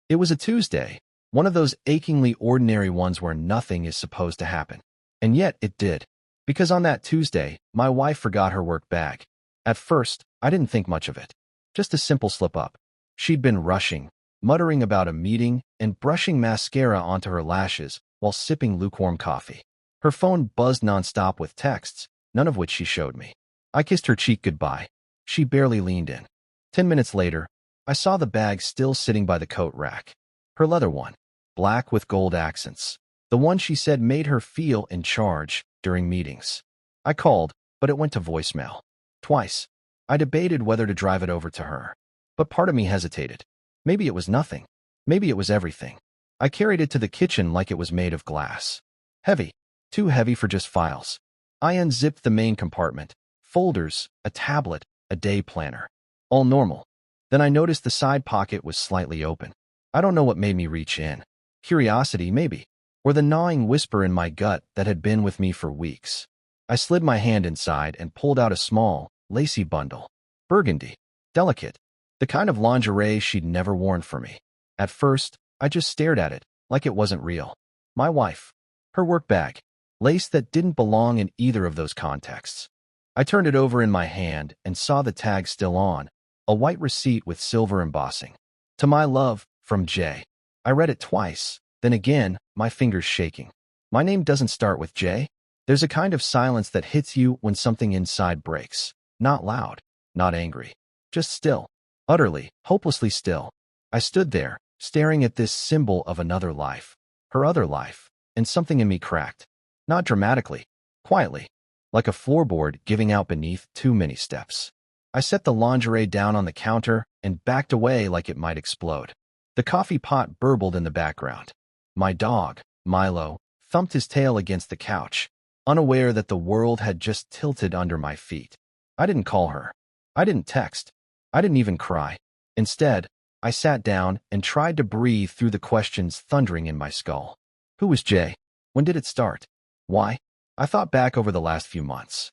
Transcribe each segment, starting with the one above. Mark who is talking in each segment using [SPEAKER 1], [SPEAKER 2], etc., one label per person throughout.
[SPEAKER 1] It was a Tuesday, one of those achingly ordinary ones where nothing is supposed to happen. And yet it did. Because on that Tuesday, my wife forgot her work bag. At first, I didn't think much of it. Just a simple slip-up. She'd been rushing, muttering about a meeting, and brushing mascara onto her lashes while sipping lukewarm coffee. Her phone buzzed nonstop with texts, none of which she showed me. I kissed her cheek goodbye. She barely leaned in. 10 minutes later, I saw the bag still sitting by the coat rack. Her leather one, black with gold accents. The one she said made her feel in charge during meetings. I called, but it went to voicemail. Twice. I debated whether to drive it over to her. But part of me hesitated. Maybe it was nothing. Maybe it was everything. I carried it to the kitchen like it was made of glass. Heavy. Too heavy for just files. I unzipped the main compartment. Folders, a tablet, a day planner. All normal. Then I noticed the side pocket was slightly open. I don't know what made me reach in. Curiosity, maybe. Or the gnawing whisper in my gut that had been with me for weeks. I slid my hand inside and pulled out a small, lacy bundle. Burgundy. Delicate. The kind of lingerie she'd never worn for me. At first, I just stared at it, like it wasn't real. My wife. Her work bag. Lace that didn't belong in either of those contexts. I turned it over in my hand and saw the tag still on, a white receipt with silver embossing. To my love, from J. I read it twice, then again, my fingers shaking. My name doesn't start with J. There's a kind of silence that hits you when something inside breaks. Not loud, not angry. Just still. Utterly, hopelessly still. I stood there, staring at this symbol of another life. Her other life. And something in me cracked. Not dramatically. Quietly. Like a floorboard giving out beneath too many steps. I set the lingerie down on the counter and backed away like it might explode. The coffee pot burbled in the background. My dog, Milo, thumped his tail against the couch, unaware that the world had just tilted under my feet. I didn't call her. I didn't text. I didn't even cry. Instead, I sat down and tried to breathe through the questions thundering in my skull. Who was Jay? When did it start? Why? I thought back over the last few months.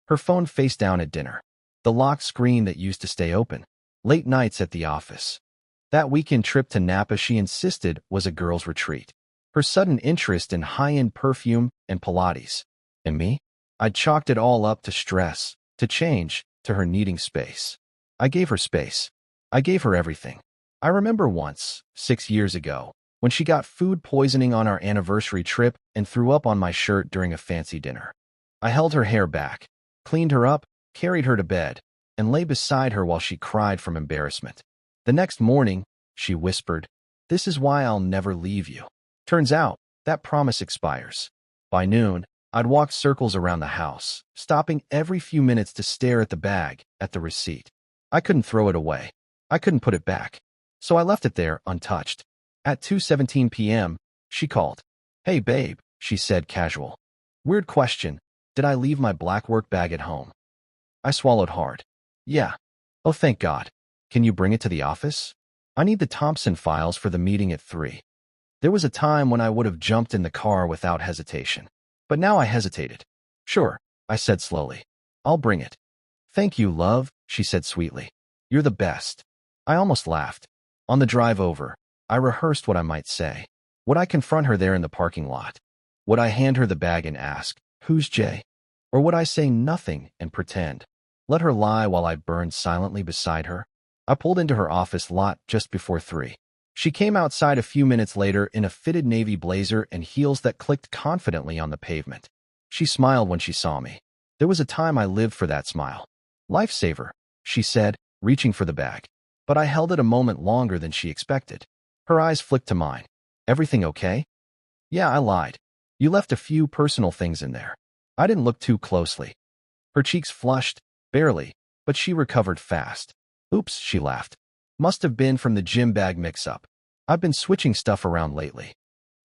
[SPEAKER 1] Her phone face down at dinner. The locked screen that used to stay open. Late nights at the office. That weekend trip to Napa she insisted was a girl's retreat. Her sudden interest in high-end perfume and Pilates. And me? I'd chalked it all up to stress, to change, to her needing space. I gave her space. I gave her everything. I remember once, 6 years ago, when she got food poisoning on our anniversary trip and threw up on my shirt during a fancy dinner. I held her hair back, cleaned her up, carried her to bed, and lay beside her while she cried from embarrassment. The next morning, she whispered, "This is why I'll never leave you." Turns out, that promise expires. By noon, I'd walk circles around the house, stopping every few minutes to stare at the bag, at the receipt. I couldn't throw it away. I couldn't put it back. So I left it there, untouched. At 2:17 p.m., she called. "Hey, babe," she said, casual. Weird question. Did I leave my black work bag at home? I swallowed hard. Yeah. Oh, thank God. Can you bring it to the office? I need the Thompson files for the meeting at 3. There was a time when I would have jumped in the car without hesitation. But now I hesitated. Sure, I said slowly. I'll bring it. Thank you, love, she said sweetly. You're the best. I almost laughed. On the drive over, I rehearsed what I might say. Would I confront her there in the parking lot? Would I hand her the bag and ask, "Who's Jay?" Or would I say nothing and pretend? Let her lie while I burned silently beside her? I pulled into her office lot just before 3. She came outside a few minutes later in a fitted navy blazer and heels that clicked confidently on the pavement. She smiled when she saw me. There was a time I lived for that smile. "Lifesaver," she said, reaching for the bag. But I held it a moment longer than she expected. Her eyes flicked to mine. "Everything okay?" "Yeah, I lied. You left a few personal things in there." I didn't look too closely. Her cheeks flushed, barely, but she recovered fast. "Oops," she laughed. "Must have been from the gym bag mix-up. I've been switching stuff around lately."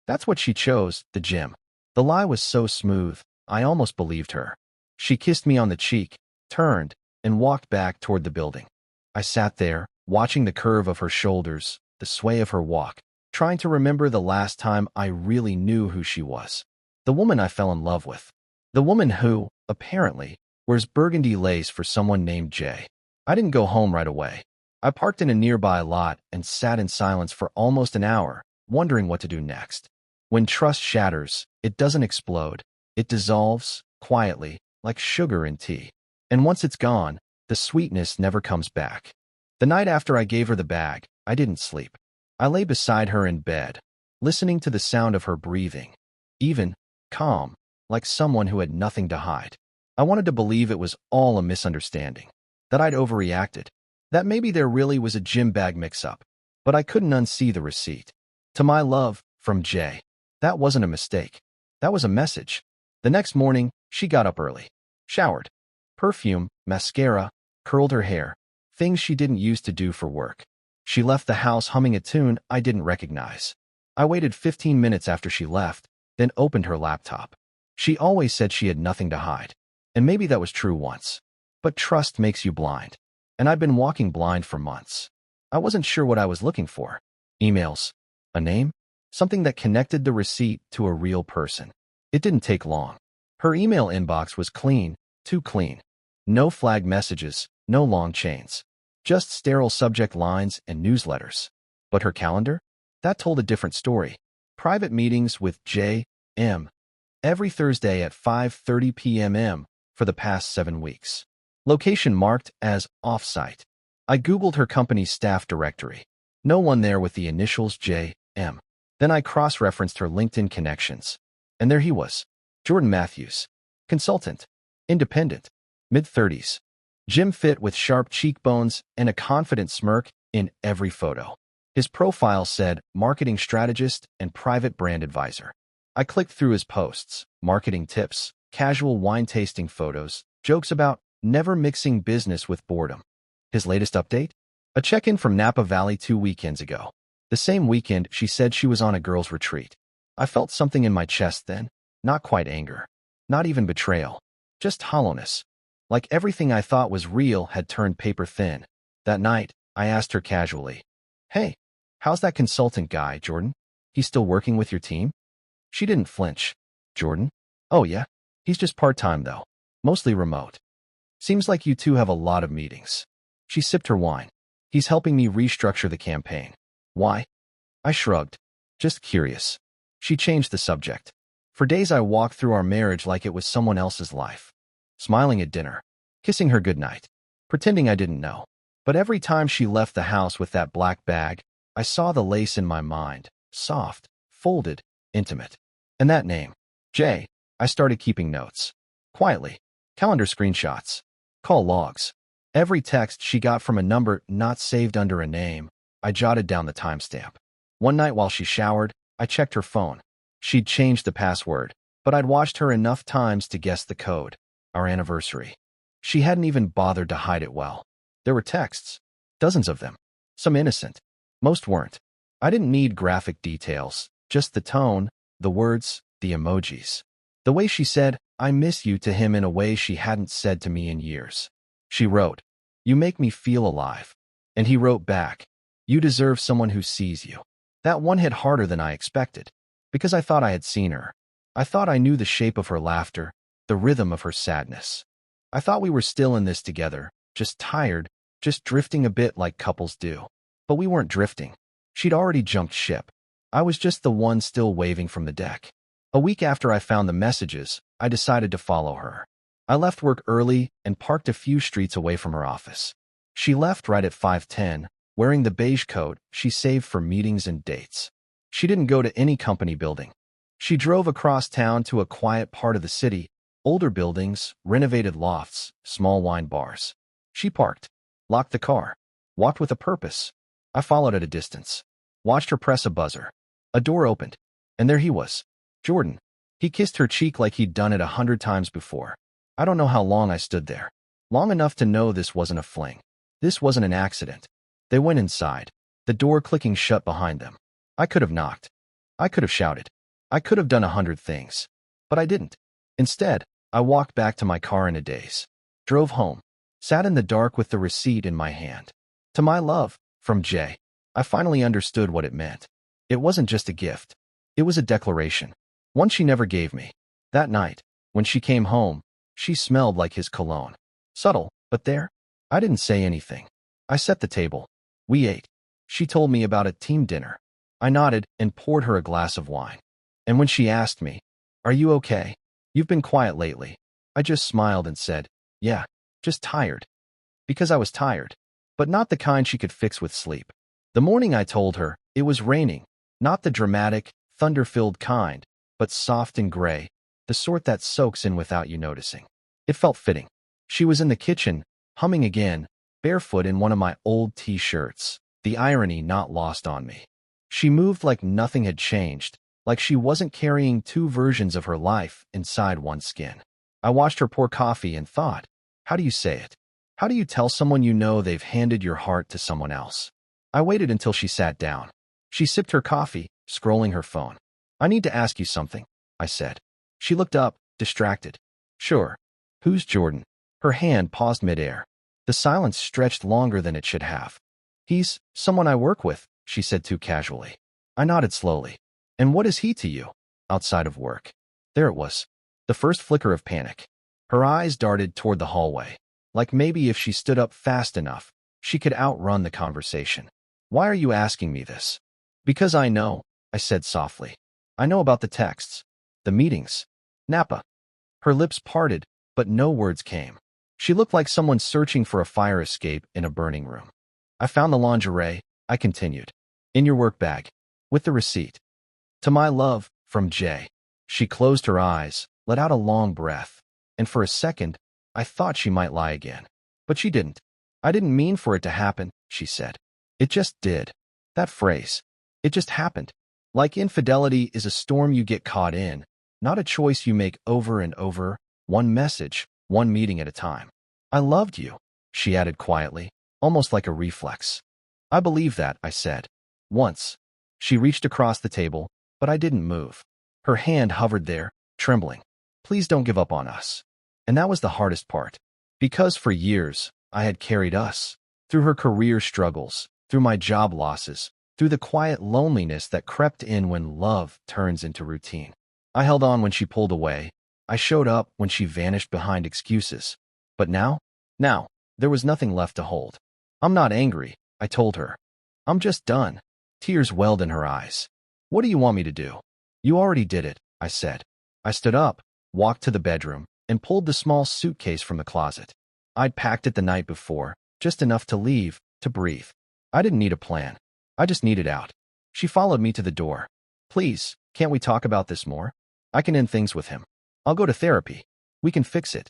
[SPEAKER 1] That's what she chose, the gym. The lie was so smooth, I almost believed her. She kissed me on the cheek, turned, and walked back toward the building. I sat there, watching the curve of her shoulders, the sway of her walk, trying to remember the last time I really knew who she was. The woman I fell in love with. The woman who, apparently, wears burgundy lace for someone named Jay. I didn't go home right away. I parked in a nearby lot and sat in silence for almost an hour, wondering what to do next. When trust shatters, it doesn't explode. It dissolves, quietly, like sugar in tea. And once it's gone, the sweetness never comes back. The night after I gave her the bag, I didn't sleep. I lay beside her in bed, listening to the sound of her breathing, even, calm, like someone who had nothing to hide. I wanted to believe it was all a misunderstanding, that I'd overreacted, that maybe there really was a gym bag mix-up, but I couldn't unsee the receipt. To my love, from Jay. That wasn't a mistake. That was a message. The next morning, she got up early, showered, perfume, mascara, curled her hair, things she didn't used to do for work. She left the house humming a tune I didn't recognize. I waited 15 minutes after she left, then opened her laptop. She always said she had nothing to hide. And maybe that was true once. But trust makes you blind. And I've been walking blind for months. I wasn't sure what I was looking for. Emails. A name? Something that connected the receipt to a real person. It didn't take long. Her email inbox was clean, too clean. No flag messages, no long chains. Just sterile subject lines and newsletters. But her calendar? That told a different story. Private meetings with J.M. every Thursday at 5:30 p.m. for the past 7 weeks. Location marked as off-site. I Googled her company's staff directory. No one there with the initials J.M. Then I cross-referenced her LinkedIn connections. And there he was. Jordan Matthews. Consultant. Independent. Mid-30s. Gym fit with sharp cheekbones and a confident smirk in every photo. His profile said marketing strategist and private brand advisor. I clicked through his posts, marketing tips, casual wine tasting photos, jokes about never mixing business with boredom. His latest update? A check-in from Napa Valley 2 weekends ago. The same weekend she said she was on a girls' retreat. I felt something in my chest then, not quite anger, not even betrayal, just hollowness. Like everything I thought was real had turned paper thin. That night, I asked her casually, "Hey, how's that consultant guy, Jordan? He's still working with your team?" She didn't flinch. "Jordan? Oh yeah, he's just part-time though, mostly remote. Seems like you two have a lot of meetings." She sipped her wine. "He's helping me restructure the campaign." "Why?" I shrugged. "Just curious." She changed the subject. For days I walked through our marriage like it was someone else's life. Smiling at dinner, kissing her goodnight, pretending I didn't know. But every time she left the house with that black bag, I saw the lace in my mind, soft, folded, intimate. And that name, Jay, I started keeping notes. Quietly. Calendar screenshots. Call logs. Every text she got from a number not saved under a name, I jotted down the timestamp. One night while she showered, I checked her phone. She'd changed the password, but I'd watched her enough times to guess the code. Our anniversary. She hadn't even bothered to hide it well. There were texts. Dozens of them. Some innocent. Most weren't. I didn't need graphic details. Just the tone, the words, the emojis. The way she said, "I miss you" to him in a way she hadn't said to me in years. She wrote, "You make me feel alive." And he wrote back, "You deserve someone who sees you." That one hit harder than I expected. Because I thought I had seen her. I thought I knew the shape of her laughter, the rhythm of her sadness. I thought we were still in this together, just tired, just drifting a bit like couples do. But we weren't drifting. She'd already jumped ship. I was just the one still waving from the deck. A week after I found the messages, I decided to follow her. I left work early and parked a few streets away from her office. She left right at 5:10, wearing the beige coat she saved for meetings and dates. She didn't go to any company building. She drove across town to a quiet part of the city, older buildings, renovated lofts, small wine bars. She parked, locked the car, walked with a purpose. I followed at a distance, watched her press a buzzer. A door opened, and there he was, Jordan. He kissed her cheek like he'd done it 100 times before. I don't know how long I stood there. Long enough to know this wasn't a fling. This wasn't an accident. They went inside, the door clicking shut behind them. I could have knocked. I could have shouted. I could have done 100 things. But I didn't. Instead, I walked back to my car in a daze. Drove home. Sat in the dark with the receipt in my hand. To my love, from Jay. I finally understood what it meant. It wasn't just a gift. It was a declaration. One she never gave me. That night, when she came home, she smelled like his cologne. Subtle, but there. I didn't say anything. I set the table. We ate. She told me about a team dinner. I nodded and poured her a glass of wine. And when she asked me, "Are you okay? You've been quiet lately," I just smiled and said, "Yeah, just tired." Because I was tired, but not the kind she could fix with sleep. The morning I told her, it was raining, not the dramatic, thunder-filled kind, but soft and gray, the sort that soaks in without you noticing. It felt fitting. She was in the kitchen, humming again, barefoot in one of my old t-shirts, the irony not lost on me. She moved like nothing had changed, like she wasn't carrying two versions of her life inside one skin. I watched her pour coffee and thought, how do you say it? How do you tell someone you know they've handed your heart to someone else? I waited until she sat down. She sipped her coffee, scrolling her phone. "I need to ask you something," I said. She looked up, distracted. "Sure. Who's Jordan?" Her hand paused midair. The silence stretched longer than it should have. "He's someone I work with," she said too casually. I nodded slowly. "And what is he to you, outside of work?" There it was. The first flicker of panic. Her eyes darted toward the hallway, like maybe if she stood up fast enough, she could outrun the conversation. "Why are you asking me this?" "Because I know," I said softly. "I know about the texts, the meetings, Napa." Her lips parted, but no words came. She looked like someone searching for a fire escape in a burning room. "I found the lingerie," I continued, "in your work bag, with the receipt. To my love, from Jay." She closed her eyes, let out a long breath, and for a second, I thought she might lie again. But she didn't. "I didn't mean for it to happen," she said. "It just did." That phrase. It just happened. Like infidelity is a storm you get caught in, not a choice you make over and over, one message, one meeting at a time. "I loved you," she added quietly, almost like a reflex. "I believe that," I said. "Once." She reached across the table, but I didn't move. Her hand hovered there, trembling. "Please don't give up on us." And that was the hardest part. Because for years, I had carried us. Through her career struggles, through my job losses, through the quiet loneliness that crept in when love turns into routine. I held on when she pulled away. I showed up when she vanished behind excuses. But now, there was nothing left to hold. "I'm not angry," I told her. "I'm just done." Tears welled in her eyes. "What do you want me to do?" "You already did it," I said. I stood up, walked to the bedroom, and pulled the small suitcase from the closet. I'd packed it the night before, just enough to leave, to breathe. I didn't need a plan. I just needed out. She followed me to the door. "Please, can't we talk about this more? I can end things with him. I'll go to therapy. We can fix it."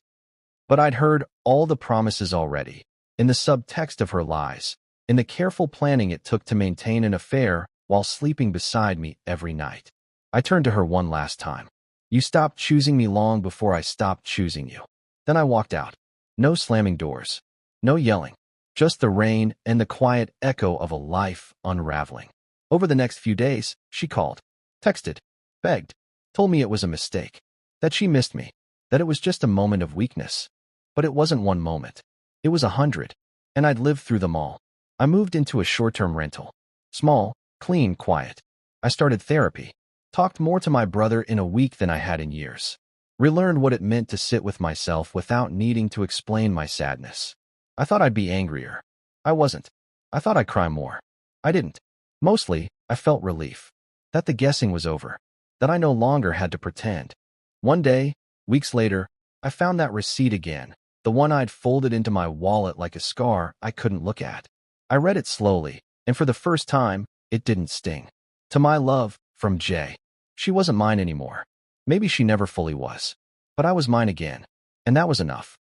[SPEAKER 1] But I'd heard all the promises already, in the subtext of her lies, in the careful planning it took to maintain an affair while sleeping beside me every night. I turned to her one last time. "You stopped choosing me long before I stopped choosing you." Then I walked out. No slamming doors. No yelling. Just the rain and the quiet echo of a life unraveling. Over the next few days, she called, texted, begged, told me it was a mistake, that she missed me, that it was just a moment of weakness. But it wasn't one moment. It was 100, and I'd lived through them all. I moved into a short-term rental. Small, clean, quiet. I started therapy. Talked more to my brother in a week than I had in years. Relearned what it meant to sit with myself without needing to explain my sadness. I thought I'd be angrier. I wasn't. I thought I'd cry more. I didn't. Mostly, I felt relief. That the guessing was over. That I no longer had to pretend. One day, weeks later, I found that receipt again, the one I'd folded into my wallet like a scar I couldn't look at. I read it slowly, and for the first time, it didn't sting. "To my love, from Jay." She wasn't mine anymore. Maybe she never fully was. But I was mine again. And that was enough.